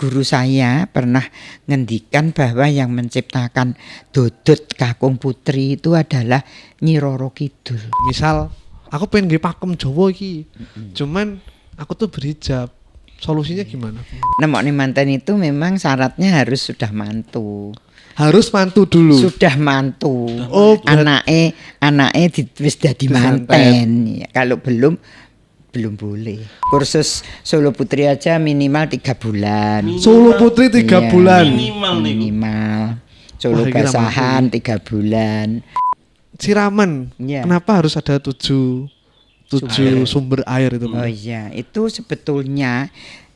guru saya pernah ngendikan bahwa yang menciptakan dodot Kakung Putri itu adalah Nyi Roro Kidul. Misal aku pengen nggih pakem Jawa iki. Cuman aku tuh berhijab. Solusinya gimana? Nemokne manten itu memang syaratnya harus sudah mantu. Harus mantu dulu. Sudah mantu. Oh, Anake wis dadi manten. Ya, kalau belum boleh. Kursus Solo Putri aja minimal 3 bulan. Solo Putri 3 Iya, bulan. Minimal. Solo Wah, ini Basahan 3 bulan. Siraman. Iya. Kenapa harus ada 7 sumber air itu? Oh iya, itu sebetulnya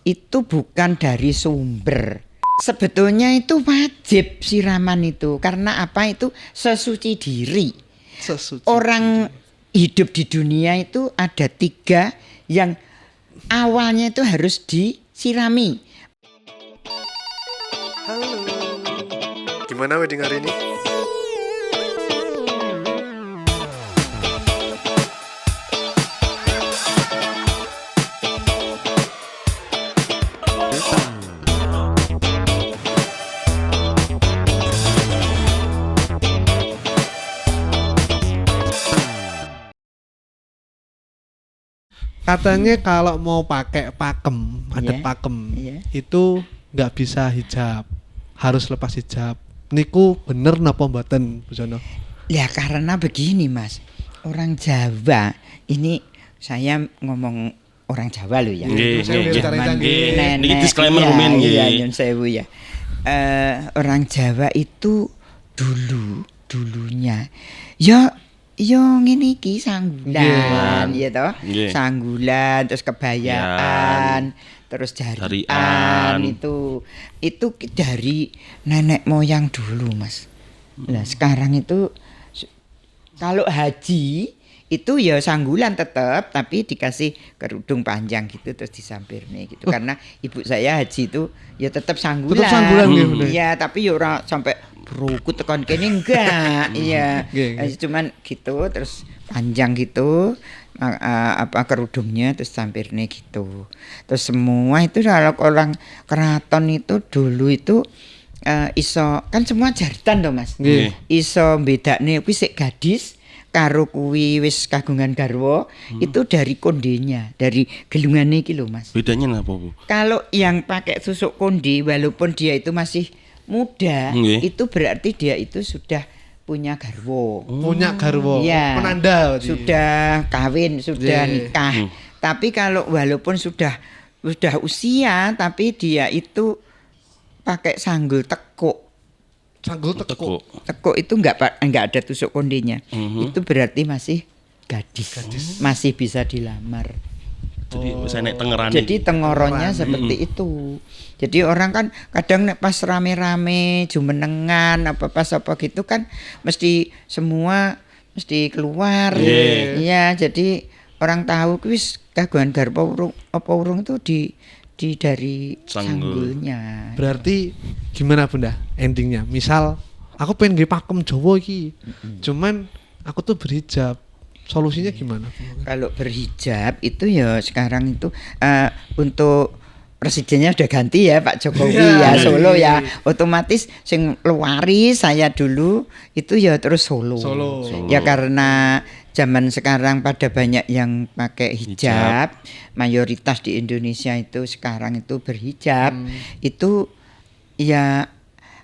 itu bukan dari sumber. Sebetulnya itu wajib siraman itu. Karena apa? Itu sesuci diri. Sesuci. Orang hidup di dunia itu ada 3 yang awalnya itu harus disirami. Halo. Gimana wedding hari ini? Katanya kalau mau pakai pakem, adat Iya, pakem, iya. itu nggak bisa hijab, harus lepas hijab. Niku bener napa mboten, Bu Jono? Ya karena begini Mas, orang Jawa ini saya ngomong orang Jawa loh ya. Zaman nenek, Niki disclaimer rumen nggih. Iya, nyun sewu ya. Orang Jawa itu dulunya ya ngene iki sanggulan ya toh. Nggih. Sanggulan terus kebayaan, terus jarian itu dari nenek moyang dulu Mas. Nah, sekarang itu kalau haji itu ya sanggulan tetap tapi dikasih kerudung panjang gitu terus disampirne gitu. Karena ibu saya haji itu ya tetap sanggulan. Tetap sanggulan nggih. Iya, tapi ya ora sampai berukut tekan kene enggak. Iya. Nggih. Cuman gitu terus panjang gitu kerudungnya terus sampirne gitu. Terus semua itu kalau orang keraton itu dulu itu iso kan semua jaritan toh Mas. Nggih. Iso bedakne kuwi sik gadis karo kuwi wis kagungan garwa itu dari kondenya, dari gelungane iki lho Mas. Bedanya apa, Bu? Kalau yang pakai susuk konde walaupun dia itu masih muda, Nggih. itu berarti dia itu sudah punya garwa. Punya garwa. Iya. Penanda berarti. Sudah kawin, sudah Iya. nikah. Tapi kalau walaupun sudah usia tapi dia itu pakai sanggul tekuk. Sanggul tekuk. Tekuk itu enggak ada tusuk kondenya. Itu berarti masih gadis. Masih bisa dilamar. Jadi wis enek tengerane. Jadi tengoronya seperti itu. Jadi orang kan kadang nek pas rame-rame jumenengan apa gitu kan mesti semua mesti keluar. Iya, jadi orang tahu wis kagungan garwa urung itu dari sanggulnya. Berarti gimana Bunda endingnya? Misal aku pengen nggih pakem Jawa iki. Cuman aku tuh berhijab. Solusinya gimana? Kalau berhijab itu ya sekarang itu untuk presidennya udah ganti ya Pak Jokowi ya Solo ya. Otomatis sing luari saya dulu itu ya terus Solo. Ya karena zaman sekarang pada banyak yang pakai hijab. Mayoritas di Indonesia itu sekarang itu berhijab. Itu ya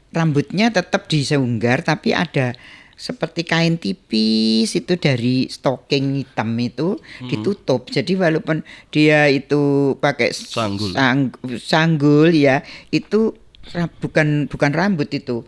rambutnya tetap diseunggar tapi ada seperti kain tipis itu dari stocking hitam itu ditutup. Jadi walaupun dia itu pakai sanggul ya itu bukan rambut itu.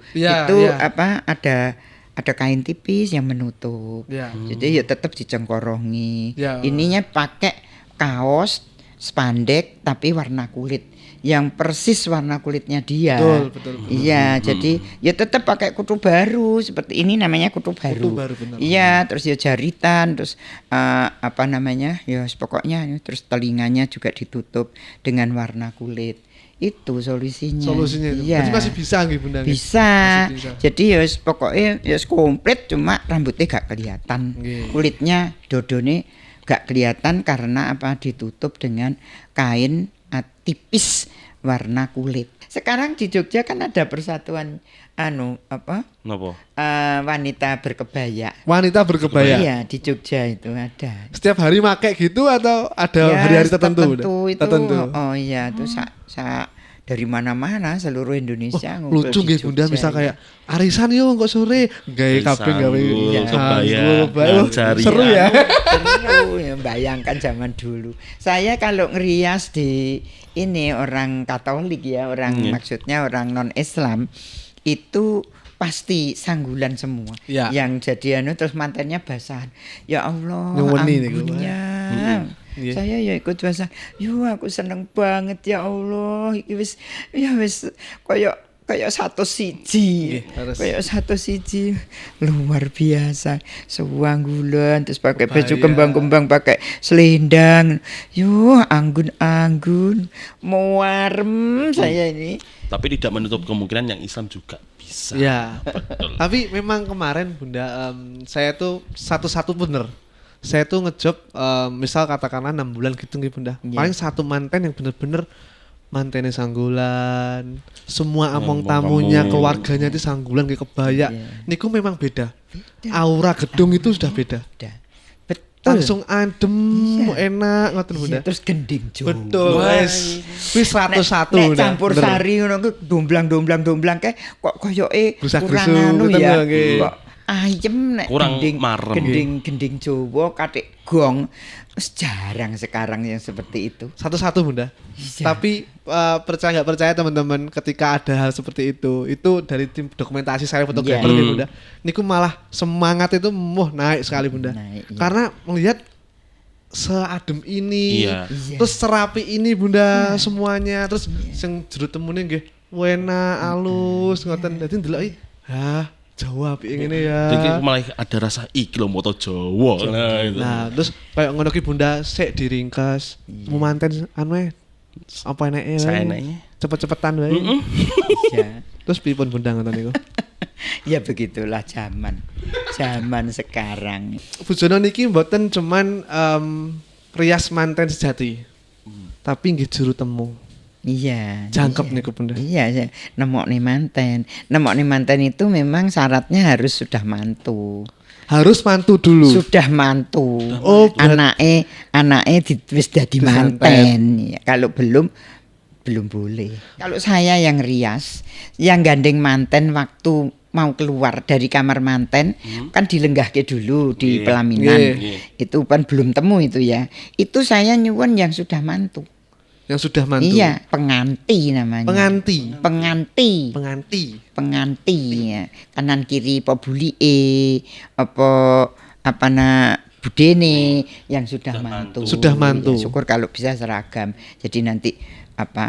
Apa ada kain tipis yang menutup. Jadi ya tetap dicengkorongi. Ininya pakai kaos spandek tapi warna kulit yang persis warna kulitnya dia. Betul. Iya, jadi ya tetap pakai kutu baru seperti ini namanya kutu baru. Iya, terus ya jaritan, terus apa namanya? Ya pokoknya terus telinganya juga ditutup dengan warna kulit. Itu solusinya. Itu. Iya. Berarti masih bisa nggih Bunda? Bisa. Jadi ya pokoknya ya komplit cuma rambutnya gak kelihatan. Kulitnya dodone gak kelihatan karena apa ditutup dengan kain tipis warna kulit. Sekarang di Jogja kan ada persatuan Napa? wanita berkebaya. Wanita berkebaya. Iya, di Jogja itu ada. Setiap hari make gitu atau ada Ya, hari-hari tertentu? itu. Tertentu. Oh iya, itu dari mana-mana seluruh Indonesia ngumpul Lucu di nggih Bunda, Jogja, bisa ya. kayak arisan yo kok sore gawe kabeh gawe Sanggul, kebaya, Oh, ngajari. seru ya. Seru ya, bayangkan zaman dulu. Saya kalau ngerias di ini orang Katolik ya, maksudnya orang non-Islam itu pasti sanggulan semua. Ya. Yang jadi terus mantannya basahan. Ya Allah, Nyuwuni niku. ampunnya. Iya. Saya ya ikut basah. Yo aku seneng banget ya Allah. Iki wis kayak satu siji, Nggih, harus. kayak satu siji luar biasa. Sewanggulan terus pakai baju Kebaya. kembang-kembang, pakai selendang. Yo anggun-anggun, muarem saya ini. Tapi tidak menutup kemungkinan yang Islam juga bisa. Ya. Betul. Tapi memang kemarin Bunda, saya tuh satu-satu bener. Saya tuh ngejob misal katakanlah 6 bulan gitu nggih Bunda. Iya. Paling satu manten yang bener-bener mantennya sanggulan, semua among Among tamunya, tamu. keluarganya itu sanggulan kayak kebaya. Iya. Niku memang beda. Aura gedung itu sudah beda. Udah. Betul. Langsung adem, Iya. enak ngoten Iya, Bunda. terus gending Jawa. Betul. Wah. Wis 101 Nek Bunda. campur Bener. sari ngono ku domblang kayak kok koyoke Gusak-gusuk, kurang anu betul ya. ya, nggih. Kok ayem nek Kurang gending marem. gending Jawa katik gong. Wis jarang sekarang yang seperti itu. Satu-satu Bunda. Iya. Tapi percaya nggak percaya teman-teman, ketika ada hal seperti itu dari tim dokumentasi saya fotografer Iya. nih Bunda. Niku malah semangat itu naik sekali Bunda. Naik, iya. Karena melihat seadem ini, Iya. Iya. terus serapi ini Bunda semuanya, terus sing jeruk temune nggih wena alus ngoten. Dadi ndeloki, Jawa apik ngene ya. Jadi malah ada rasa iki lho moto Jawa. Nah, itu. Nah, terus kayak ngono ki Bunda sik diringkas. Mau manten apa eneke wae. Saeneke. Cepet-cepetan wae. Ya. Terus pripun Bunda ngoten niku? Ya begitulah zaman sekarang. Bujono niki mboten cuman rias manten sejati. Tapi nggih juru temu. Iya. Jangkep iya. niku Bunda. Iya, nemokne manten itu memang syaratnya harus sudah mantu. Harus mantu dulu. Sudah mantu. Oh, anake wis dadi manten. Ya, kalau belum boleh. Kalau saya yang rias, yang gandeng manten waktu mau keluar dari kamar manten kan dilenggahke dulu di Iya. pelaminan. Iya. Itu kan belum temu itu ya. Itu saya nyuwun yang sudah mantu. Yang sudah mantu. Iya, penganti namanya. Penganti. Penganti ya. Kanan kiri apa bulike apa budene yang sudah mantu. Sudah mantu. Ya, syukur kalau bisa seragam. Jadi nanti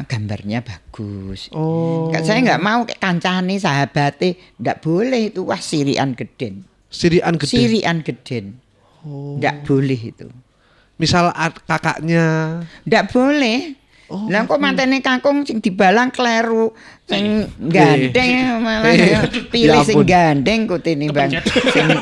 gambarnya bagus. Oh. Saya nggak mau kayak kancane sahabate, nggak boleh itu wah sirian geden. Sirian gede. Sirian geden. Oh. Nggak boleh itu. Misal kakaknya. Ndak boleh. Oh, Lah kok mantene kakung sing dibalang kleru sing gandeng malah ya pilih Ya sing ampun. gandeng kok tinimbang sing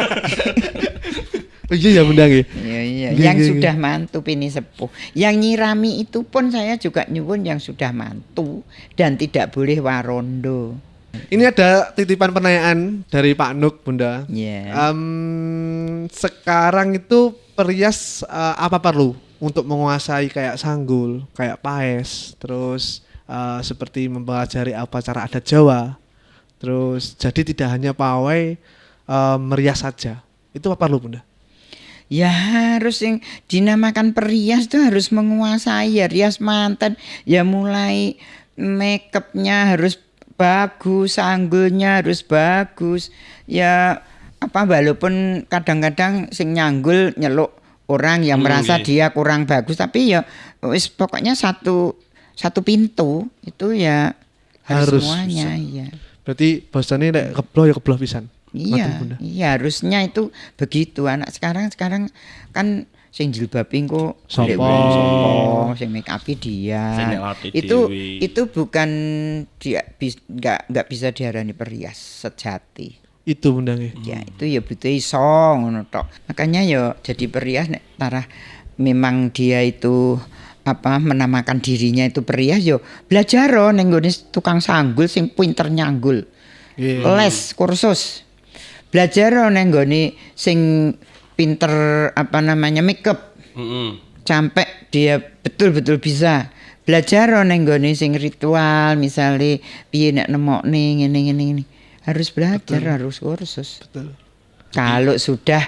Iya ya Bunda nggih. iya Nggih, yang nggih, sudah mantu pini sepuh. Yang nyirami itu pun saya juga nyuwun yang sudah mantu dan tidak boleh warondo. Ini ada titipan pertanyaan dari Pak Nuk Bunda. Iya. Sekarang itu perias apa perlu untuk menguasai kayak sanggul, kayak paes, terus seperti mempelajari apa cara adat Jawa, terus jadi tidak hanya pawai merias saja. Itu apa perlu Bunda? Ya harus yang dinamakan perias itu harus menguasai ya rias manten ya mulai make upnya harus bagus, sanggulnya harus bagus. Ya walaupun kadang-kadang sing nyanggul nyeluk orang yang merasa dia kurang bagus tapi ya wis pokoknya satu pintu itu ya harus semuanya ya. Berarti bahasanya nek kebloh ya kebloh pisan. Iya, Ngoten, Bunda. iya harusnya itu begitu. Anak sekarang kan sing jilbabing kok Sopo. sing make up dia. Sing nyelati Itu dewe. bukan dia nggak bisa diarani perias sejati. Itu Bunda nggih. Ya itu ya butuh iso ngono tok. Makanya ya jadi perias nek tarah memang dia itu menamakan dirinya itu perias yo belajar ning nggone tukang sanggul sing pinter nyanggul. Les kursus. Belajar ning nggone sing pinter makeup. Sampai dia betul-betul bisa. Belajar ning nggone sing ritual misalnya piye nek nemokne ngene. Harus belajar, harus kursus. Betul. Kalau sudah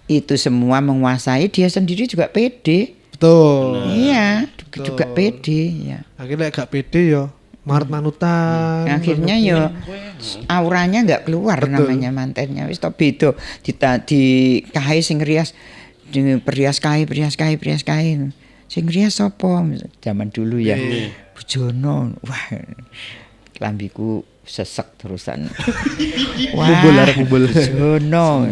itu semua menguasai dia sendiri juga pede. Betul. Iya, juga pede ya. Akhirnya gak pede yo, manutan. Akhirnya yo auranya nggak keluar. Betul. Namanya mantennya wis to beda di kae sing rias di perias kae. Sing rias sapa? Zaman dulu ya. Bujono. Wah. Klambiku sesek terusan. Wah, kumpul. Bujono.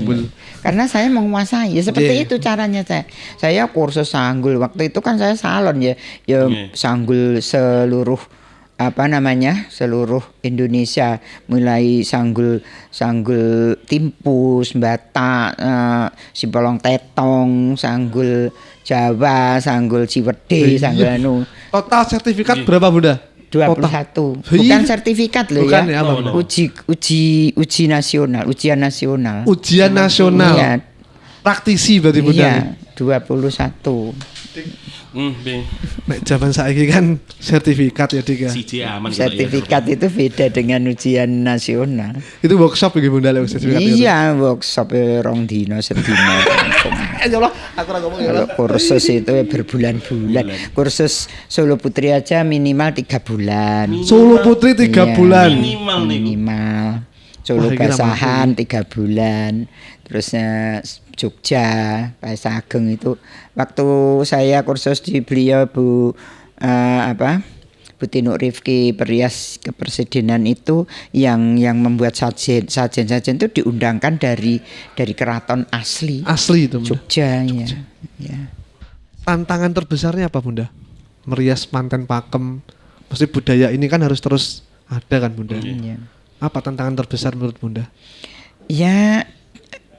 Karena saya menguasai ya seperti itu caranya saya. Saya kursus sanggul. Waktu itu kan saya salon ya sanggul seluruh seluruh Indonesia, mulai sanggul timpus, batak, simpolong tetong, sanggul Jawa, sanggul Ciwede, sanggul anu. Total sertifikat berapa Bunda? 21. Bukan sertifikat loh. Bukan ya. Apa? Uji nasional, ujian nasional. Ujian nasional. Iya. Praktisi berarti Bunda. Iya, 21. Nek zaman saiki kan sertifikat ya Dik ya. Siji aman Sertifikat itu beda dengan ujian nasional. Itu workshop ya Bunda lewat sertifikat. Iya, workshop rong dino sedina. Ya Allah, aku ora ngomong ya. Kalau kursus itu berbulan-bulan. Kursus Solo Putri aja minimal 3 bulan. Solo Putri 3 Iya. bulan. Minimal. Solo Wah, iki Basahan 3 bulan. Terusnya Jogja, Kaisa Ageng itu waktu saya kursus di beliau Bu Tinuk Rifki perias kepresidenan itu yang membuat sajen itu diundangkan dari keraton asli Asli itu Bunda. Jogja. Ya. Tantangan terbesarnya apa Bunda? Merias manten pakem. Pasti budaya ini kan harus terus ada kan Bunda. Iya. Apa tantangan terbesar menurut Bunda? Ya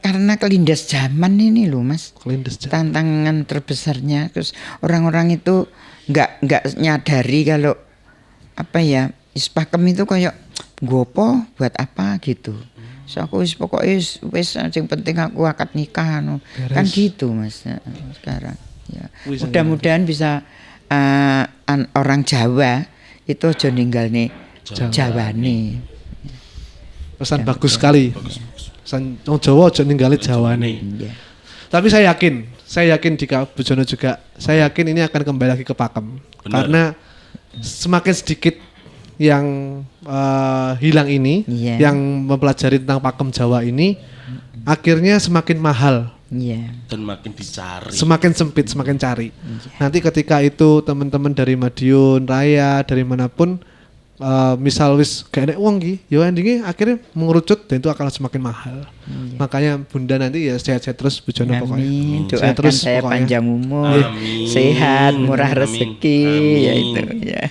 karena kelindas zaman ini loh Mas. Kelindes Jawa. Tantangan terbesarnya terus orang-orang itu nggak nyadari kalau pakem itu kayak gopo buat apa gitu. So aku wis sing penting aku akad nikah kan gitu Mas sekarang ya. Mudah-mudahan bisa orang Jawa itu aja ninggalne Jawane. Pesan bagus sekali. Pesan Jawa aja ninggalin Jawane. Iya. Tapi saya yakin jika Bujono juga, saya yakin ini akan kembali lagi ke pakem. Benar. Karena semakin sedikit yang hilang ini, yang mempelajari tentang pakem Jawa ini, akhirnya semakin mahal. Iya. Dan makin dicari. Semakin sempit, semakin cari. Nanti ketika itu teman-teman dari Madiun Raya, dari manapun, misal wis gak enek uang ki, yo endingnya akhirnya mengerucut dan itu akan semakin mahal. Makanya Bunda nanti ya sehat-sehat terus Bujono pokoknya. Amin. Sehat Doakan saya pokoknya. panjang umur, Amin. sehat, murah Amin. rezeki, ya itu ya.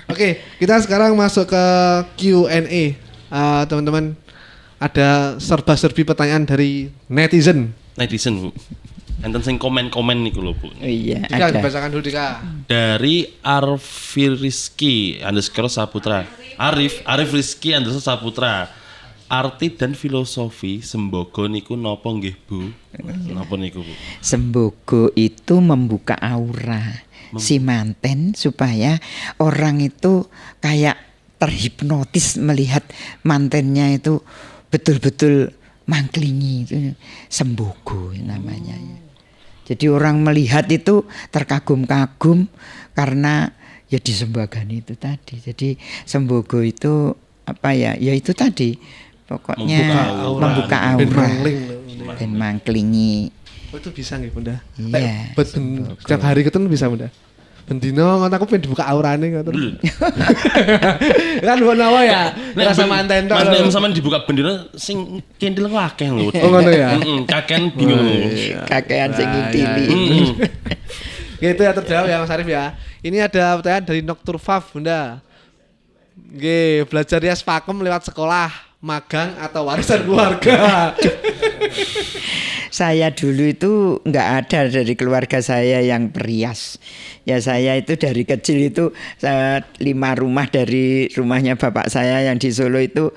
Oke, kita sekarang masuk ke Q&A. Teman-teman, ada serba-serbi pertanyaan dari netizen. Bu. Enten sing komen-komen niku lho Bu. Iya, Dika, ada. dibacakan dulu Dika. Dari Arfiriski _ Saputra. Arif Rizky _ Saputra. Arti dan filosofi sembogo niku napa nggih Bu? Napa niku Bu? Sembogo itu membuka aura si manten supaya orang itu kayak terhipnotis melihat mantennya itu betul-betul mangklingi, itu sembogo namanya. Jadi orang melihat itu terkagum-kagum karena ya disembagani itu tadi. Jadi sembogo itu ya itu tadi pokoknya membuka aura. Ben mangklingi. Oh, itu bisa nggih Bunda? Iya, Setiap hari ketemu bisa Bunda? Bendino ngono aku pengen dibuka aurane ngoten. Kan menawa ya. Rasa manten tok. Mas nek sampean dibuka bendera sing kendel akeh lho. Oh ngono ya. Kakean bingung. Kakean sing ngintili. Gitu ya terjawab ya Mas Arif ya. Ini ada pertanyaan dari Nocturfav Bunda. Nggih, belajar rias pakem lewat sekolah, magang atau warisan keluarga. saya dulu itu nggak ada dari keluarga saya yang perias. Ya saya itu dari kecil itu 5 rumah dari rumahnya bapak saya yang di Solo itu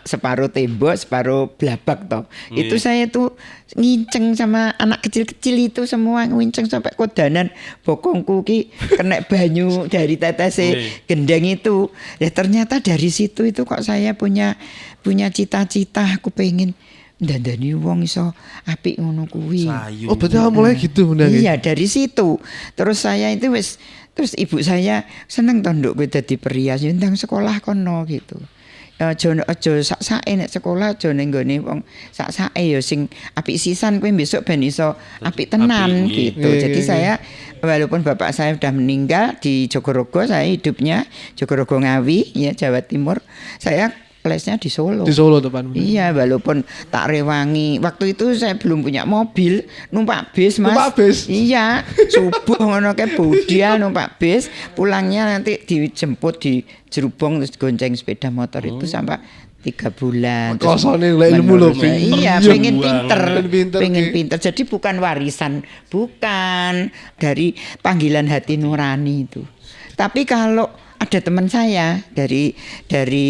separuh tembok, separuh blabak toh. Itu saya itu nginceng sama anak kecil-kecil itu semua nginceng sampai kodanan bokongku ki kena banyu dari tetese gendeng itu. Ya ternyata dari situ itu kok saya punya cita-cita aku pengen dandani wong iso apik ngono kuwi. Oh, betul mulai gitu Bunda. Iya, dari situ. Terus saya itu terus ibu saya seneng to nduk kowe dadi perias yo ndang sekolah kono gitu. Aja sak-sake nek sekolah aja ning nggone wong sak-sake ya sing apik sisan kowe besok ben iso apik tenan gitu. Jadi saya walaupun bapak saya sudah meninggal di Jogorogo, saya hidupnya Jogorogo Ngawi ya Jawa Timur. Saya lesnya di Solo. Di Solo teman. Iya, walaupun tak rewangi. Waktu itu saya belum punya mobil, numpak bis, Mas. Numpak bis? Iya, subuh ngono ke Budia numpak bis, pulangnya nanti dijemput di Jerubong terus gonceng sepeda motor itu sampai 3 bulan. Kosone ilmu lho. Iya, pengen pinter. Pengen Pinter. Jadi bukan warisan, bukan dari panggilan hati nurani itu. Tapi kalau ada teman saya dari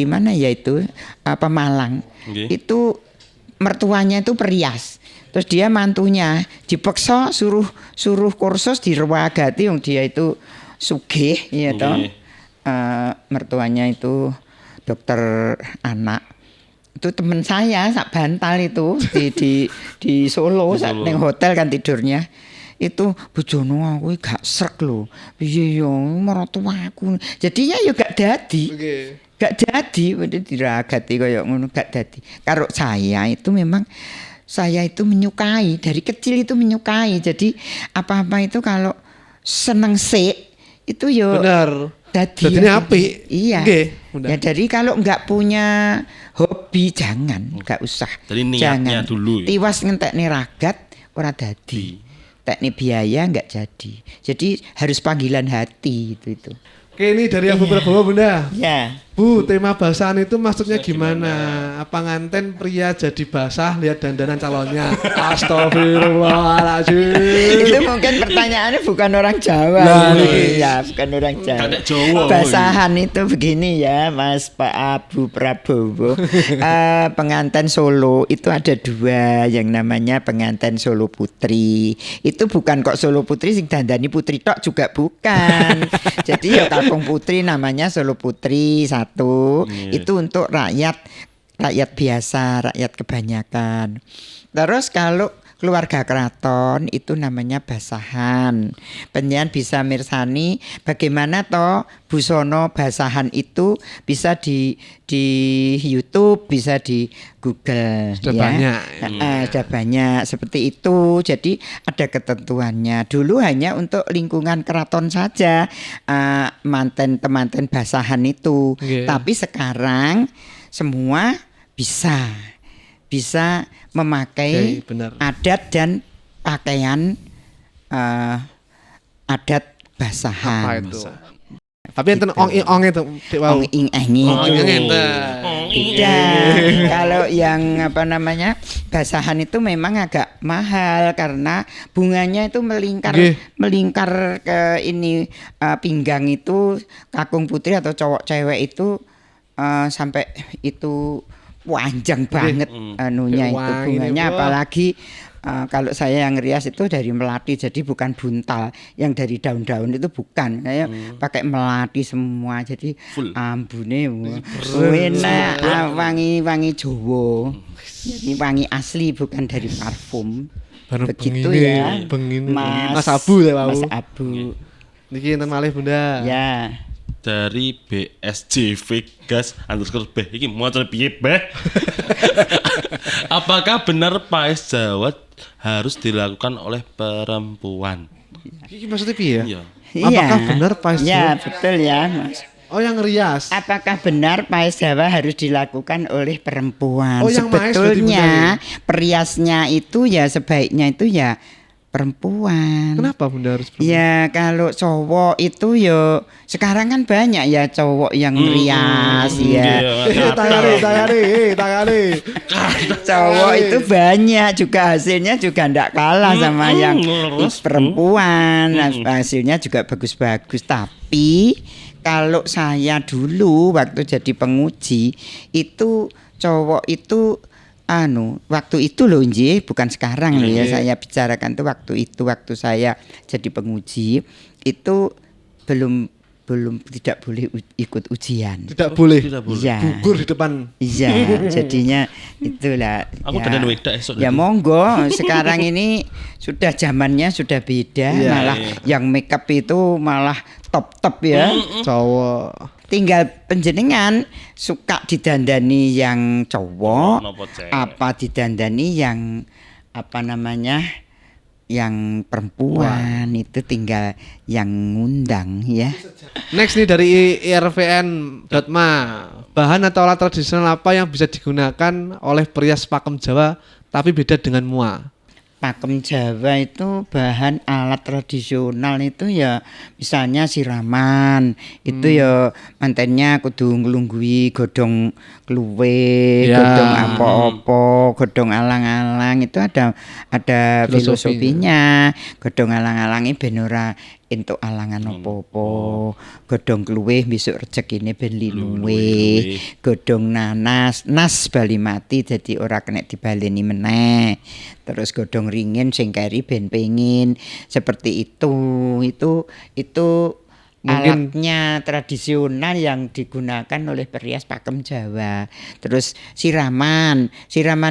mana ya itu Pemalang. Itu mertuanya itu perias. Terus dia mantunya dipaksa suruh kursus di Rewagati yang dia itu sugih ya toh. Mertuanya itu dokter anak. Itu teman saya sak bantal itu di Solo sak ning hotel kan tidurnya. Itu bojono aku gak srek lho. Piye yo mertuaku. Jadinya yo gak dadi. Gak dadi diragati kaya ngono gak dadi. Karo saya itu memang saya itu menyukai dari kecil itu menyukai. Jadi apa-apa itu kalau seneng sik itu yo benar. Dadinya apik. Iya. Nggih, ya jadi kalau enggak punya hobi jangan, enggak usah. Jadi niatnya jangan. dulu. Tiwas ngentekne ragat ora dadi. Teknik biaya enggak jadi. Jadi harus panggilan hati itu. Oke, ini dari Abu Prabowo Bunda. Ya. Bu, tema basahan itu maksudnya gimana? Apa nganten pria jadi basah lihat dandanan calonnya? Astagfirullahaladzim. Itu mungkin pertanyaannya bukan orang Jawa. Ya, bukan orang Jawa. Basahan itu begini ya, Mas Pak Abu Prabowo. Pengantin Solo itu ada 2 yang namanya pengantin Solo Putri. Itu bukan kok Solo Putri sing dandani putri tok juga bukan. Jadi ya Kampung Putri namanya Solo Putri 1. Itu untuk rakyat biasa, rakyat kebanyakan. Terus kalau keluarga keraton itu namanya basahan. Penyian bisa mirsani bagaimana toh busono basahan itu bisa di YouTube, bisa di Google. Sudah ya. banyak. Sudah banyak seperti itu. Jadi ada ketentuannya. Dulu hanya untuk lingkungan keraton saja temanten basahan itu. Tapi sekarang semua bisa memakai adat dan pakaian adat basahan. Apa itu? Tapi enten ong itu ong ing Kalau yang basahan itu memang agak mahal karena bunganya itu melingkar ke ini pinggang itu kakung putri atau cowok cewek itu sampai itu panjang banget anunya itu bunganya apalagi kalau saya yang rias itu dari melati jadi bukan buntal yang dari daun-daun itu bukan saya pakai melati semua jadi ambune enak wangi Jawa jadi wangi asli bukan dari parfum begitu ya Mas Abu Mas Abu niki enten malih Bunda ya dari BSJ Vegas _B iki motor piye Beh? Apakah benar paes Jawa harus dilakukan oleh perempuan? Iki maksudnya piye ya? Iya. Apakah benar paes Jawa? Ya, betul ya, Mas. Oh, yang rias. Apakah benar paes Jawa harus dilakukan oleh perempuan? Oh, yang sebetulnya periasnya itu ya sebaiknya itu ya perempuan. Kenapa Bunda harus perempuan? Ya kalau cowok itu yo sekarang kan banyak ya cowok yang rias ya. Tangane. Cowok itu banyak juga hasilnya juga ndak kalah sama yang perempuan. Hasilnya juga bagus-bagus. Tapi kalau saya dulu waktu jadi penguji itu cowok itu waktu itu loh nggih, bukan sekarang loh ya, saya bicarakan tuh waktu saya jadi penguji itu belum tidak boleh ikut ujian. Tidak boleh. Iya. Gugur di depan. Iya, jadinya itulah. Aku dandan wedak esok. Ya monggo, sekarang ini sudah zamannya sudah beda, Iya, malah yang makeup itu malah top ya. Cowok. Tinggal penjenengan suka didandani yang cowok, apa didandani yang yang perempuan. Itu tinggal yang ngundang ya. Next nih dari irvn.ma, bahan atau alat tradisional apa yang bisa digunakan oleh perias pakem Jawa tapi beda dengan mua? Pakem Jawa itu bahan alat tradisional itu ya misalnya siraman itu ya mantennya kudu nglunggui godhong kluwe, godhong apa-apa, godhong alang-alang itu ada filosofinya. Godhong alang-alangi ben ora entuk alangan apa-apa. Godhong kluwe besok rezekine ben linuwe. Godhong nas bali mati dadi ora kena dibaleni meneh. Terus godhong ringin sing keri ben pengin. Seperti itu mungkin alatnya tradisional yang digunakan oleh perias pakem Jawa. Terus siraman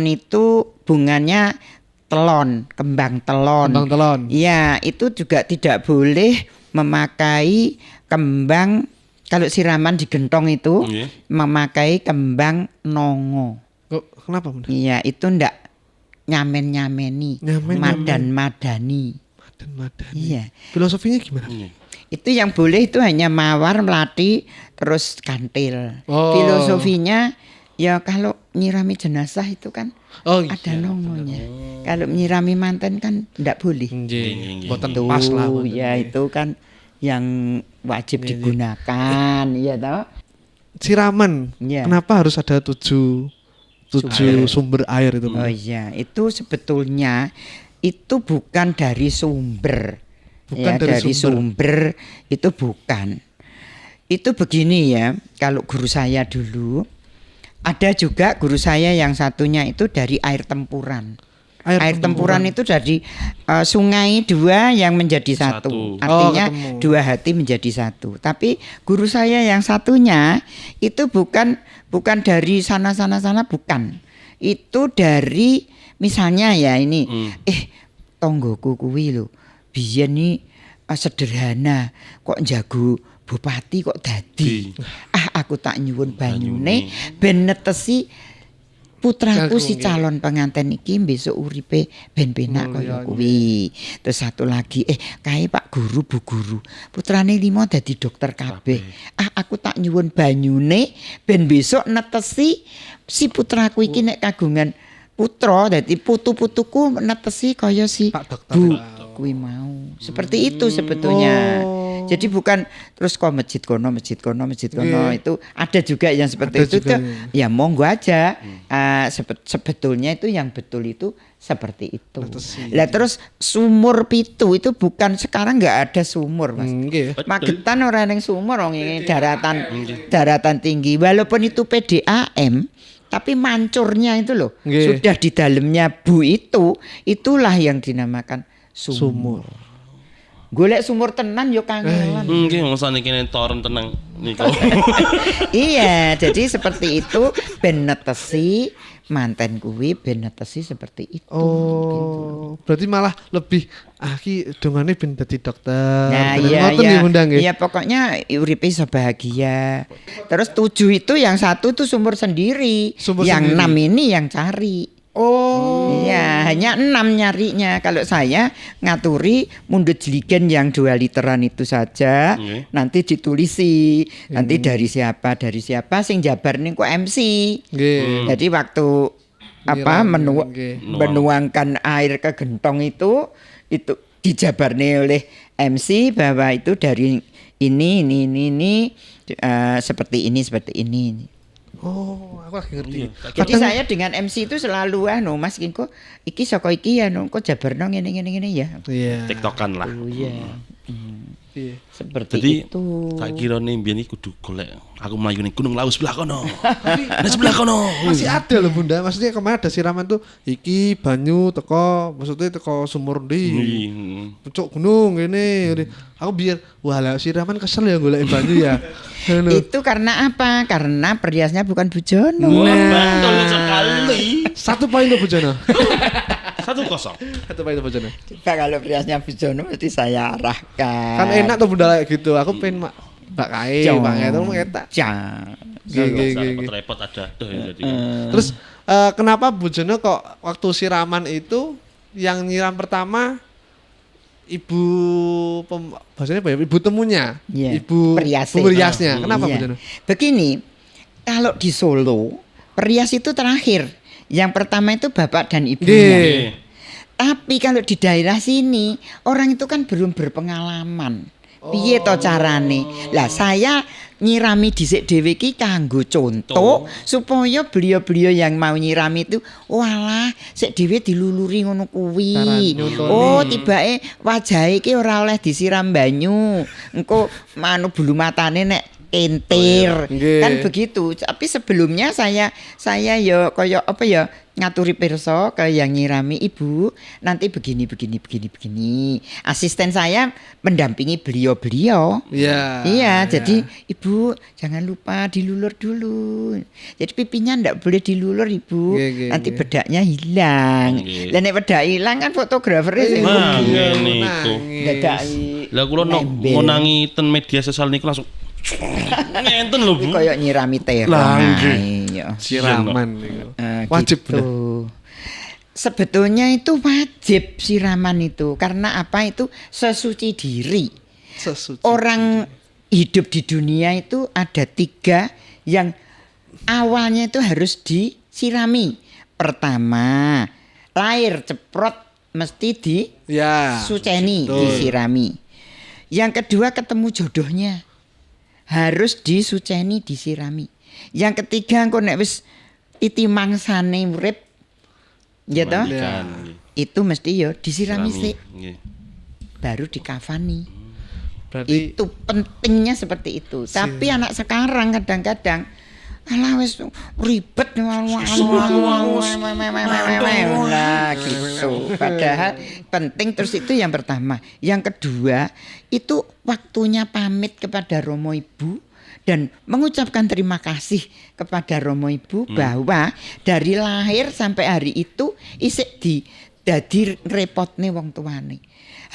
itu bunganya kembang telon. Iya, itu juga tidak boleh memakai kembang. Kalau siraman di gentong itu memakai kembang nongo. Kenapa Bunda? Iya, itu ndak nyamen-nyameni, madan-madani. Iya. Filosofinya gimana? Itu yang boleh itu hanya mawar, melati, terus kantil. Filosofinya ya kalau nyirami jenazah itu kan ada nongonya. Kalau nyirami manten kan enggak boleh. Boten pas lah. Ya itu kan yang wajib digunakan, ya toh. Siraman. Kenapa harus ada 7 sumber air itu? Oh iya, itu sebetulnya itu bukan dari sumber. Dari sumber itu bukan. Itu begini ya, kalau guru saya dulu ada juga guru saya yang satunya itu dari air tempuran. Air tempuran itu dari sungai dua yang menjadi satu. Artinya dua hati menjadi satu. Tapi guru saya yang satunya itu bukan dari sana bukan. Itu dari misalnya ya ini tonggoku kuwi lho. Biyen nih sederhana kok jago bupati kok dadi. Aku tak nyuwun banyune ben netesi putraku si calon pengantin iki besok uripe ben penak kaya kuwi. Terus satu lagi kae Pak Guru Bu Guru putrane 5 dadi dokter kabeh. Aku tak nyuwun banyune ben besok netesi si putraku iki nek kagungan putra dadi putu-putuku netesi kaya si Bu kuwi mau. Seperti itu sebetulnya. Jadi bukan terus kok masjid kono itu ada juga yang seperti itu tuh. Ya monggo aja. Sebetulnya itu yang betul itu seperti itu. Lah terus sumur pitu itu bukan sekarang enggak ada sumur, Mas. Magetan ora ning sumur wong ini daratan tinggi. Walaupun itu PDAM tapi mancurnya itu loh sudah di dalamnya bu itulah yang dinamakan sumur. Golek sumur tenan yo kangelan. Nggih, mosane kene toren tenang niku. Iya, jadi seperti itu ben netesi manten kuwi ben netesi seperti itu. Gitu. Berarti malah lebih ki dongane ben dadi dokter. Nah, iya, pokoknya uripe iso bahagia. Terus 7 itu yang 1 itu sumur sendiri. Yang 6 ini yang cari. Iya, hanya 6 nyarinya. Kalau saya ngaturi mundut jeligen yang 2 literan itu saja. Nanti ditulisi. Nanti dari siapa sing jabar niku MC. Jadi waktu menuangkan air ke gentong itu itu dijabarnya oleh MC bahwa itu dari ini seperti ini. Oh, aku lagi ngerti. Jadi saya dengan MC itu selalu Mas Kinko iki saka iki kok jabarno ngene ya. Iya. TikTokan lah. Oh iya. Iya. Seperti Jadi itu. tak kira nih biyen iki kudu golek aku mlayu ning Gunung Lawu sebelah kono. Nah sebelah kono. Masih ada loh Bunda, maksudnya kemarin ada siraman tuh iki banyu teko, maksudnya teko sumur ndi. Pucuk gunung ini. Aku biar wah lah siraman kesel ya golek banyu ya. Itu karena apa? Karena periasnya bukan Bujono. Betul sekali. 1 poin untuk Bujono. 1-0. 1 poin untuk Bujono. Coba kalau periasnya Bujono mesti saya arahkan. Kan enak tuh Bunda kayak gitu. Aku pengen Mbak Kae, Mbak Kae itu mengetak. Repot ada ya jadi. Terus kenapa Bujono kok waktu siraman itu yang nyiram pertama bahasanya apa ya? Ibu temunya, Iya, ibu periasnya. Kenapa Iya. Bujono? Begini, kalau di Solo perias itu terakhir. Yang pertama itu bapak dan ibunya. Tapi kalau di daerah sini orang itu kan belum berpengalaman. Piye to carane? Lah saya nyirami dhisik dhewe iki kanggo contoh supaya beliau-beliau yang mau nyirami itu walah sik dhewe diluluri ngono kuwi. Oh, tibake wajahe iki ora oleh disiram banyu. Engko bulu matane nek entir. Kan begitu. Tapi sebelumnya saya ya kaya apa ya ngaturi pirsa ke yang nyirami ibu nanti begini. Asisten saya mendampingi beliau. Iya, jadi ibu jangan lupa dilulur dulu. Jadi pipinya ndak boleh dilulur ibu. Nanti bedaknya hilang. Lah nek bedak hilang kan fotografernya sing ngene iku. Lah kula ngonangi ten media sosial niku langsung ngenten lho Bu. Kayak nyirami terong. Siraman niku. Wajib gitu. Sebetulnya itu wajib siraman itu karena apa itu sesuci diri. Orang hidup di dunia itu ada 3 yang awalnya itu harus disirami. Pertama, lahir ceprot mesti disuceni, disirami. Yang kedua ketemu jodohnya harus disuceni, disirami. Yang ketiga engko nek wis titi mangsane urip ya toh itu mesti ya disirami sik baru dikafani. Berarti itu pentingnya seperti itu. Tapi anak sekarang kadang-kadang alah wis ribet nah gitu. Padahal penting. Terus itu yang pertama. Yang kedua itu waktunya pamit kepada Romo Ibu dan mengucapkan terima kasih kepada Romo Ibu bahwa dari lahir sampai hari itu isik dadi repotne wong tuane.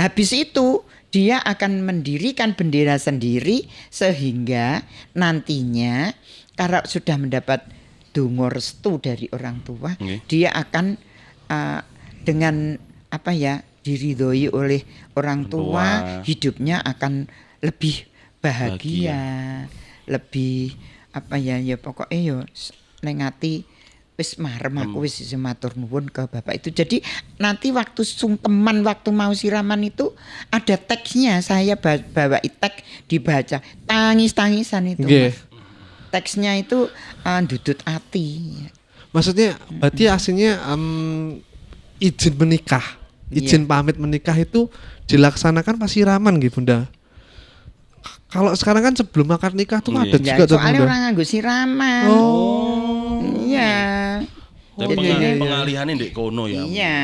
Habis itu dia akan mendirikan bendera sendiri sehingga nantinya kalau sudah mendapat donga restu dari orang tua, dia akan dengan apa ya diridhoi oleh orang tua, hidupnya akan lebih bahagia. Lebih apa ya pokoknya ya neng ati wis marem aku wis matur nuwun ke bapak itu. Jadi nanti waktu sungkeman waktu mau siraman itu ada teksnya, saya bawa teks dibaca tangis-tangisan itu. Teksnya itu dudut ati. Maksudnya berarti aslinya izin menikah, izin pamit menikah itu dilaksanakan pas siraman gitu Bunda. Kalau sekarang kan sebelum akad nikah tuh ada juga tuh. Soalnya orang nganggo siraman. Iya. Jadi pengalihannya ndek kono ya. Iya.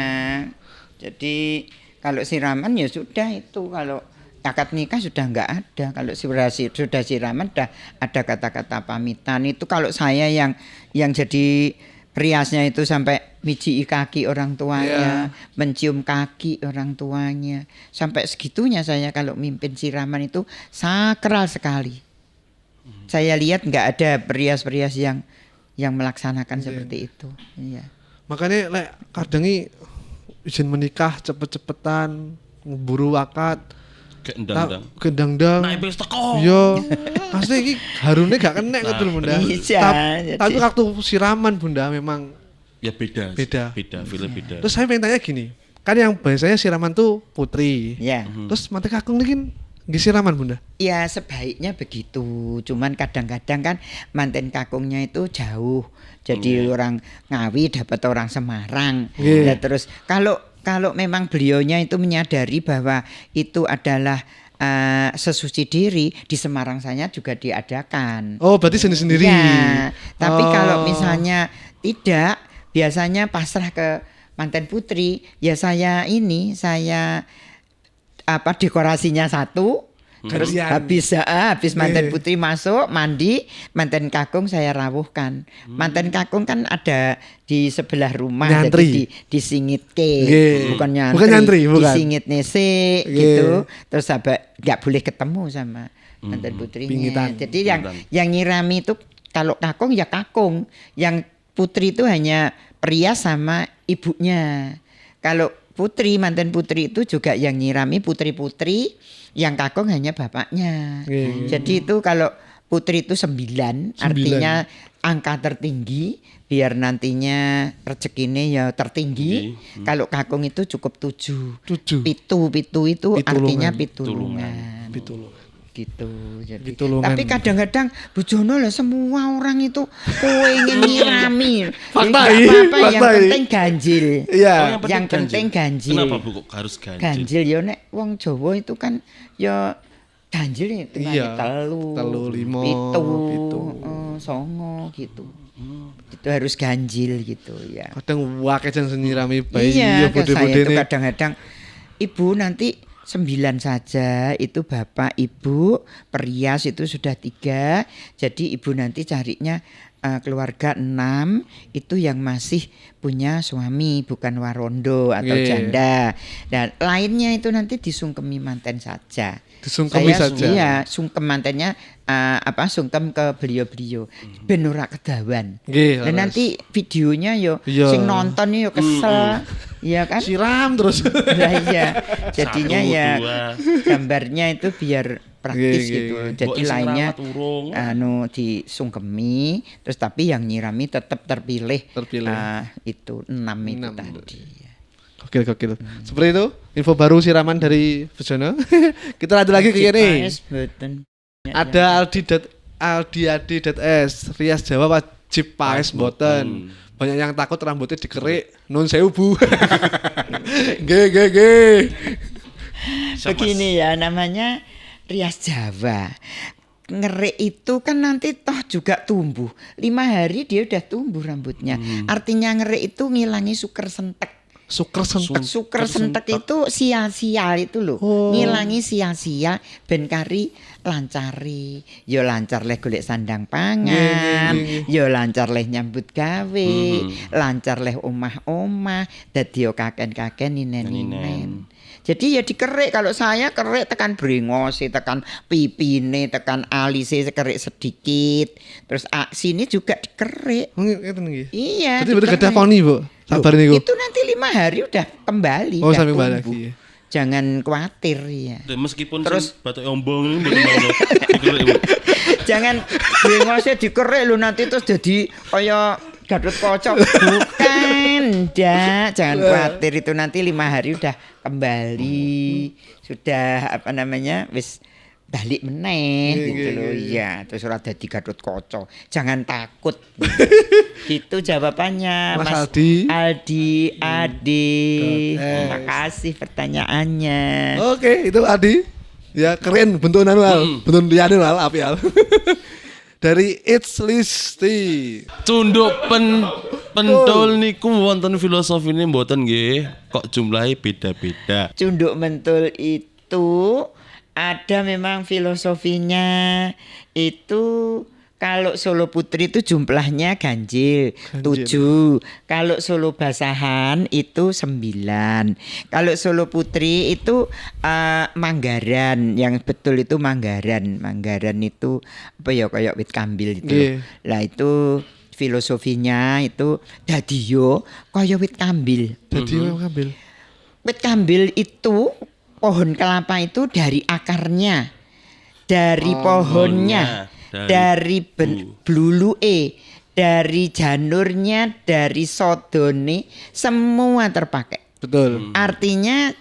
Jadi kalau siraman ya sudah itu, kalau akad nikah sudah enggak ada. Kalau sudah siraman sudah ada kata-kata pamitan. Itu kalau saya yang jadi riasnya itu sampai miji kaki orang tuanya, mencium kaki orang tuanya. Sampai segitunya saya kalau mimpin siraman itu sakral sekali. Saya lihat enggak ada perias-perias yang melaksanakan seperti itu. Iya. Makanya kadang izin menikah cepet-cepetan, ngeburu akad. Gendang-dang. Naik wis teko. Yo. Pasti iki harune gak kenek gitu Bunda. Tapi waktu siraman Bunda memang ya beda, feel beda. Terus saya pengen tanya gini, kan yang biasanya siraman tuh putri. Ya. Terus manten kakung ini kan nggih siraman Bunda. Ya sebaiknya begitu. Cuman kadang-kadang kan manten kakungnya itu jauh. Jadi orang Ngawi dapat orang Semarang. Iya. Nah, terus kalau memang beliaunya itu menyadari bahwa itu adalah sesuci diri, di Semarang saya juga diadakan. Oh, berarti sendiri-sendiri. Ya, tapi Oh. kalau misalnya tidak, biasanya pasrah ke manten putri, ya saya dekorasinya satu. Terus Gantian. habis manten Iya. putri masuk mandi, manten kakung saya rawuhkan. Manten kakung kan ada di sebelah rumah, Nyantri. jadi disingitke, Nggih. bukan nyantri, Bukan nyantri, bukan. disingit nese Nggih. gitu. Terus nggak boleh ketemu sama manten putrinya. Pingitan. Jadi Pingitan. yang nyirami itu kalau kakung ya kakung, yang putri itu hanya perias sama ibunya. Kalau putri, manten putri itu juga yang nyirami putri-putri, yang kakung hanya bapaknya. Jadi itu kalau putri itu 9, artinya angka tertinggi, biar nantinya rezekinya ya tertinggi. Kalau kakung itu cukup 7. 7. Pitu itu artinya Pitulungan. pitulungan. Pitulungan. Gitu. Jadi, Pitulungan. tapi kadang-kadang Bujono lah semua orang itu kowe ingin nyirami. Fakta Nggak ini, apa-apa, yang fakta ini. penting ganjil. Iya. Yang penting ganjil. Kenapa Bu kok harus ganjil? Ganjil ya nek wong Jawa itu kan ya ganjil itu Iya. telu, 5, pitu, songo gitu. Itu harus ganjil gitu ya. Kadang wake jan nyirami bayi Iya, ya ke saya itu bode-bodene. kadang-kadang ibu nanti 9 saja, itu bapak ibu perias itu sudah 3, jadi ibu nanti carinya keluarga 6 itu yang masih punya suami bukan warondo atau Nggih. janda, dan lainnya itu nanti disungkemi manten saja. Disungkemi Saya, saja. Iya, sungkem mantennya sungkem ke beliau-beliau ben ora kedawan. Nggih, Dan leres. nanti videonya yo Iya. sing nonton yo kesel, iya kan? Siram terus. Lah iya. Jadinya 1, ya 2. gambarnya itu biar praktis Nggih, gitu. nggih. Jadi Mbok sing lainnya rawat urung. disungkemi, terus tapi yang nyirami tetap terpilih. Terpilih. Itu 6 itu 6. tadi. Gokil. Seperti itu info baru siraman dari Bujono. Kita lanjut lagi ke kiri. Cipaes mboten. Ada Aldi.s Rias Jawa wajib paes mboten. Banyak yang takut rambutnya dikerik. Nun sewu Bu. Ge. Begini ya namanya rias Jawa. Ngerik itu kan nanti toh juga tumbuh. 5 hari dia udah tumbuh rambutnya. Artinya ngerik itu ngilangi suker sentek. Suker sentek. Suker sentek itu sia-sia itu loh. Oh. Ngilangi sia-sia ben kari lancari. Yo lancar leh golek sandang pangan, yo lancar leh nyambut gawe, lancar leh omah-omah, dadi yo kaken-kaken ninen-ninen. Jadi ya dikerik, kalau saya kerik tekan brengose, tekan pipine, tekan alise kerik sedikit. Terus sini juga dikerik. Ngeten nggih. Iya. Berarti betul gadah dikerik. poni, Bu. Sabar niku. Itu nanti 5 hari udah kembali. Oh, udah sampai kembali tumbuh. lagi ya. Jangan khawatir ya. Dan meskipun Terus- terus batuk ombong ini mboten mau dikerik, Bu. Jangan brengose dikerik lu nanti terus jadi kaya Gatot Kaca. Bukan, ndak. Jangan khawatir, itu nanti 5 hari udah kembali. Sudah wis balik meneh gitu loh. Iya, terus ora dadi Gatot Kaca. Jangan takut. Gitu jawabannya Mas Mas Aldi. Adi. Dot Terima kasih pertanyaannya. Oke, itu Adi. Ya keren bentuk bentuk liyane wal api al. Dari It's Listi. Cunduk pentul niku wonten filosofine mboten nggih. Kok jumlahnya beda-beda. Cunduk mentul itu ada memang filosofinya. Itu kalau solo putri itu jumlahnya ganjil 7. Kalau solo basahan itu 9. Kalau solo putri itu Manggaran. Yang betul itu Manggaran. Manggaran itu apa ya kayak wit kambil itu. Nggih. Lah itu filosofinya itu dadiyo kaya wit kambil. Jadi ngambil. Wit kambil itu pohon kelapa itu dari akarnya, dari pohonnya, dari bluluke, dari janurnya, dari sodone, semua terpakai. Betul. Artinya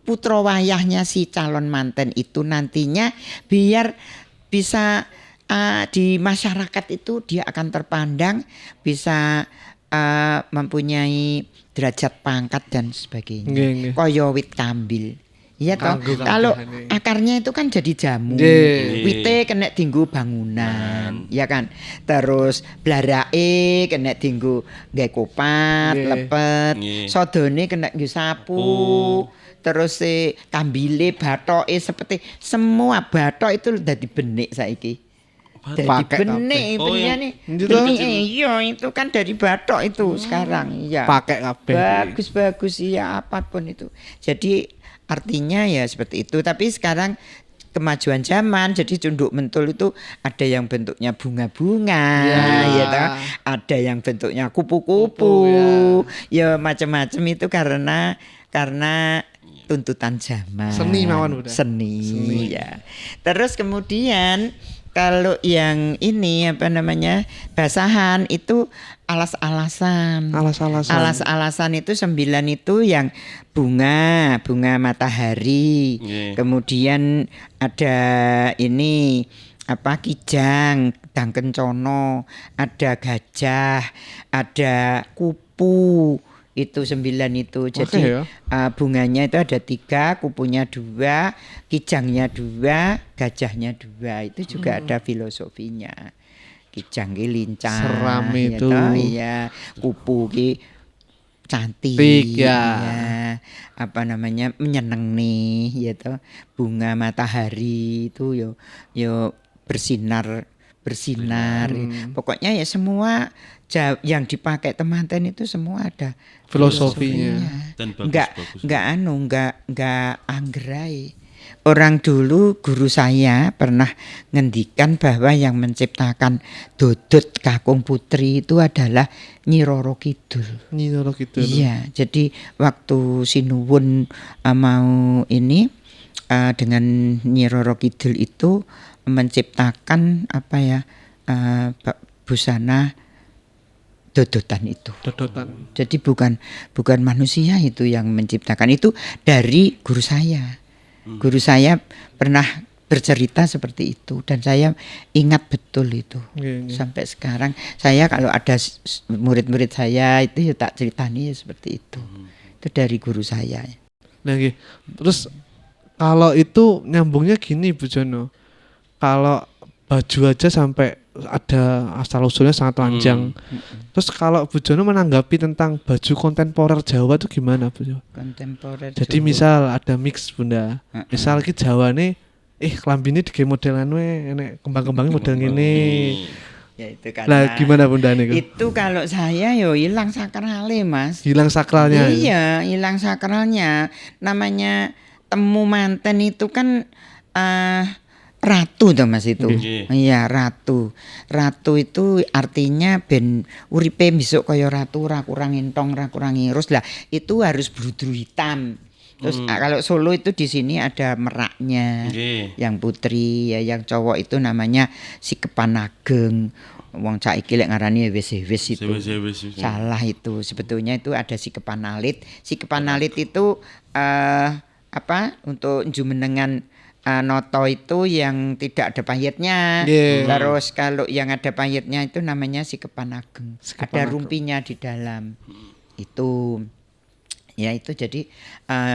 putra wayahnya si calon manten itu nantinya biar bisa di masyarakat itu dia akan terpandang, bisa mempunyai derajat pangkat dan sebagainya. Nggih. Kaya wit kambil. Iya toh. Kanggo Kalau kabehane. akarnya itu kan jadi jamu. Nggih. Wite kena dinggo bangunan, ya kan. Terus blarake kena dinggo nggae kopat, Nggih. lepet. Nggih. Sodone kena nggo sapu. Terus kambile, bathoke seperti semua bathok itu dadi benik saiki. Jadi Pakai benik kabeh. Oh, itunya yang- nih. Itu Benik kan- iya itu kan dari bathok itu sekarang. Iya. Pakai kabeh. Bagus iya apapun itu. Jadi artinya ya seperti itu. Tapi sekarang kemajuan zaman jadi cunduk mentul itu ada yang bentuknya bunga-bunga Ya. ya toh. Ada yang bentuknya kupu-kupu Kupu, ya macam-macam itu karena tuntutan zaman Seni mawon, Bunda. seni ya. Terus kemudian kalau yang ini apa namanya basahan itu alas-alasan. Alas-alasan. Alas-alasan itu 9 itu yang bunga matahari. Nggih. Kemudian ada ini apa kijang, dang kencono, ada gajah, ada kupu. Itu 9 itu. Jadi ya. bunganya itu ada 3, kupunya 2, kijangnya 2, gajahnya 2. Itu juga ada filosofinya. Kijang ki lincah. Seram ya itu. toh, iya. Kupu ki cantik Ya. apa namanya menyeneng nih ya toh. Bunga matahari itu yo bersinar. Pokoknya ya semua yang dipakai temanten itu semua ada Filosofinya. Dan bagus. enggak anggerai. Orang dulu guru saya pernah ngendikan bahwa yang menciptakan dodot kakung putri itu adalah Nyi Roro Kidul. Nyi Roro Kidul. Iya, jadi waktu Sinuwun mau ini dengan Nyi Roro Kidul itu menciptakan apa ya busana dodotan itu. Dodotan. Jadi bukan manusia itu yang menciptakan, itu dari guru saya. Guru saya pernah bercerita seperti itu dan saya ingat betul itu. Nggih. Sampai sekarang saya kalau ada murid-murid saya itu ya tak ceritani ya seperti itu. Itu dari guru saya. Nah, nggih. Terus kalau itu nyambungnya gini Bu Jono. Kalau baju aja sampai ada asal usulnya sangat panjang. Terus kalau Bu Jono menanggapi tentang baju kontemporer Jawa itu gimana Bu Jono? Kontemporer. Jadi Jawa. misal ada mix Bunda. Misal ki Jawane klambine dige modelan we enek kembang-kembangnya model ngene. Ya itu karena Lah gimana Bunda niku? itu kalau saya yo hilang sakralnya Mas. Hilang sakralnya. Iya, hilang sakralnya. Namanya temu manten itu kan ratu toh Mas itu. Nggih. Iya, ratu. Ratu itu artinya ben uripe besok kaya ratu, ra kurang entong, ra kurang irus. Lah, itu harus bludru hitam. Terus kalau Solo itu di sini ada meraknya. Nggih. Yang putri ya, yang cowok itu namanya Sikepan Ageng. Wong saiki lek ngarani wis itu. Wis. Salah itu. Sebetulnya itu ada Sikepan Alit. Sikepan Alit itu untuk jumenengan noto itu yang tidak ada pahitnya. Yeah. Terus kalau yang ada pahitnya itu namanya Sikepan Ageng. Sikepan Ada Ageng. rumpinya di dalam. Itu ya itu jadi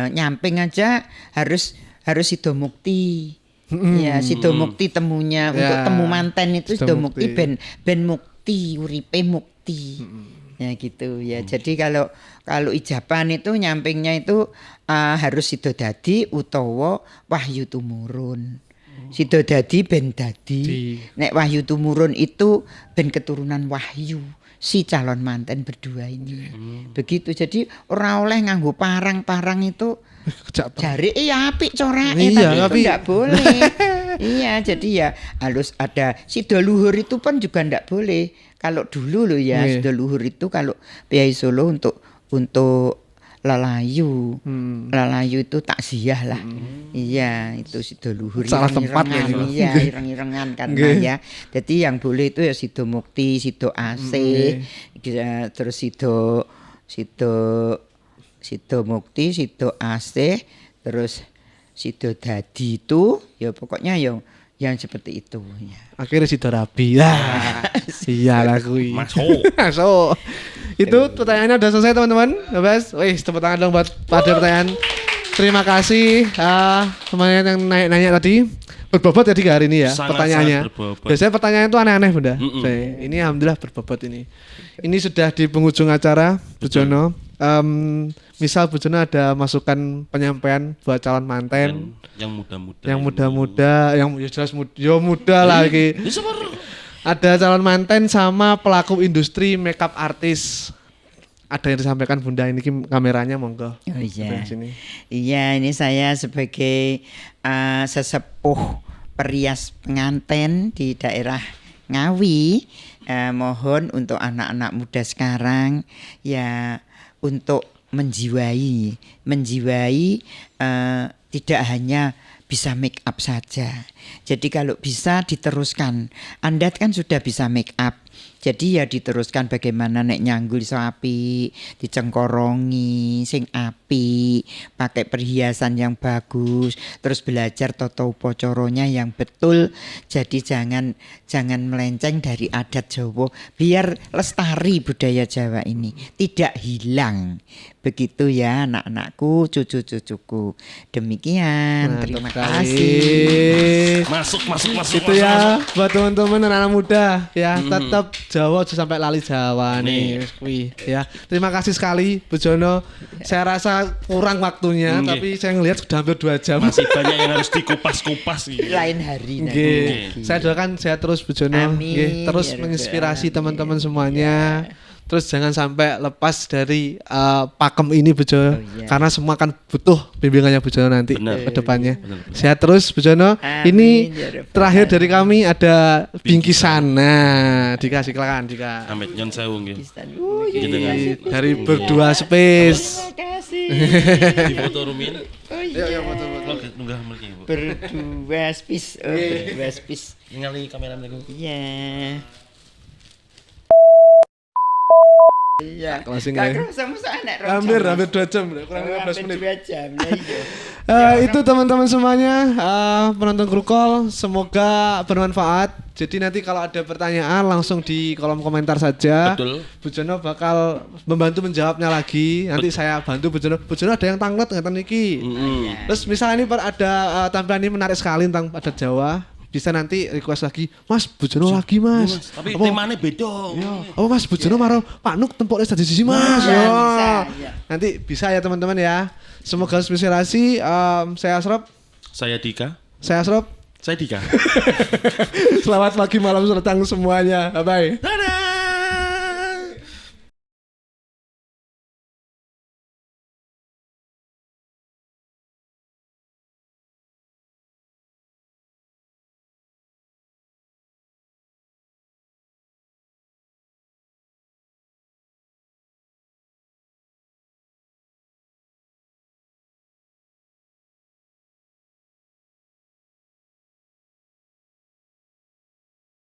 nyamping aja harus Sido Mukti. Ya Sido Mukti temunya untuk Ya, temu manten itu Sido Sido Mukti Mukti. ben mukti uripe mukti. Ya gitu ya. Jadi kalau ijaban itu nyampingnya itu harus Sido Dadi utawa Wahyu Tumurun. Sido Dadi ben dadi. Nek Wahyu Tumurun itu ben keturunan Wahyu si calon manten berdua ini. Begitu. Jadi ora oleh nganggo parang itu Kejak jari ya apik corake Iya, tapi itu tapi- enggak boleh. Iya, jadi ya harus ada Sido Luhur itu pun juga enggak boleh. Kalau dulu loh ya, Iya. Sido Luhur itu kalau Piai Solo untuk lelayu. Lelayu itu takziah lah. Iya, itu Sido Luhur. Salah tempat ya, ireng-irengan. Mas. Iya, ireng-irengan karena Nggih. ya. Jadi yang boleh itu ya Sido Mukti, Sido Asih, terus Sido Sido Mukti, Sido Asih, terus Sido Dadi itu ya pokoknya yang seperti itu ya. Akhirnya si Dorabi. Iyalah kui. Masuk. Masuk. Itu pertanyaannya udah selesai teman-teman. Bebas. Wih, tepuk tangan dong buat pada pertanyaan. Terima kasih teman yang nanya tadi. Berbobot ya hari ini ya Sangat, pertanyaannya. sangat berbobot. Biasanya pertanyaan itu aneh-aneh Bunda. Ini alhamdulillah berbobot ini. Ini sudah di penghujung acara Bu Jono. Misal Bu Jono ada masukan penyampaian buat calon manten yang muda-muda. yang muda-muda, yang ya jelas muda lagi. Ada calon manten sama pelaku industri makeup artis. Ada yang disampaikan Bunda ini kameranya monggo. Oh iya. Sini. Iya, ini saya sebagai sesepuh perias pengantin di daerah Ngawi, mohon untuk anak-anak muda sekarang ya untuk menjiwai tidak hanya bisa make up saja. Jadi kalau bisa diteruskan. Anda kan sudah bisa make up. Jadi ya diteruskan bagaimana nek nyanggul iso apik, dicengkorongi sing apik, pakai perhiasan yang bagus, terus belajar tata upacaranya yang betul. Jadi jangan melenceng dari adat Jawa, biar lestari budaya Jawa ini tidak hilang. Begitu ya anak-anakku, cucu-cucuku. Demikian, terima kasih. Masuk. Itu ya buat teman-teman anak-anak muda ya, tetap Jawa sampai lali Jawa nih. Wih, ya. Terima kasih sekali Bu Jono. Saya rasa kurang waktunya tapi saya ngelihat sudah hampir 2 jam. Masih banyak yang harus dikupas-kupas gitu. Lain hari nanti. Nggih. Saya doakan sehat terus Bu Jono. Amin. Nggih, terus Ya, menginspirasi amin. teman-teman semuanya. Terus jangan sampai lepas dari pakem ini Bu Jono. iya. Karena semua akan butuh bimbingannya Bu Jono nanti Benar. ke depannya. Benar. Sehat terus Bu Jono. Amin, Ini ya Rabbal terakhir dari kami ada bingkisan. Nah, dikasih silakan Dika. Amit nyon sewu nggih. Oh, iya. Jenengan Dari berdua space. Terima kasih. di foto Rumin. Oh iya. Nunggah mriki, Bu. Berdua spis, berdua spis. Ningali kamera niku. Iya. Iya. Closing Gak ya. kerasa masa anak Hampir 2 jam, kurang 15 menit. 2 jam lah iya. Itu teman-teman semuanya penonton Krukol, semoga bermanfaat. Jadi nanti kalau ada pertanyaan langsung di kolom komentar saja. Betul. Bu Jono bakal membantu menjawabnya lagi. Nanti saya bantu Bu Jono. Bu Jono ada yang tanglet ngeten iki. Terus misalnya ini ada tampilan ini menarik sekali tentang adat Jawa. Bisa nanti request lagi, Mas Bu Jono lagi Mas. Tapi Apa- temanya beda. Oh Mas Bu Jono marah Pak Nuk tempoknya tadi sisi Mas. Iya, Ya. bisa, iya. Nanti bisa ya teman-teman ya. Semoga inspirasi. Saya Asrop. Saya Dika. Saya Asrop. Saya Dika. Selamat pagi malam serta semuanya. Bye bye. Dadah.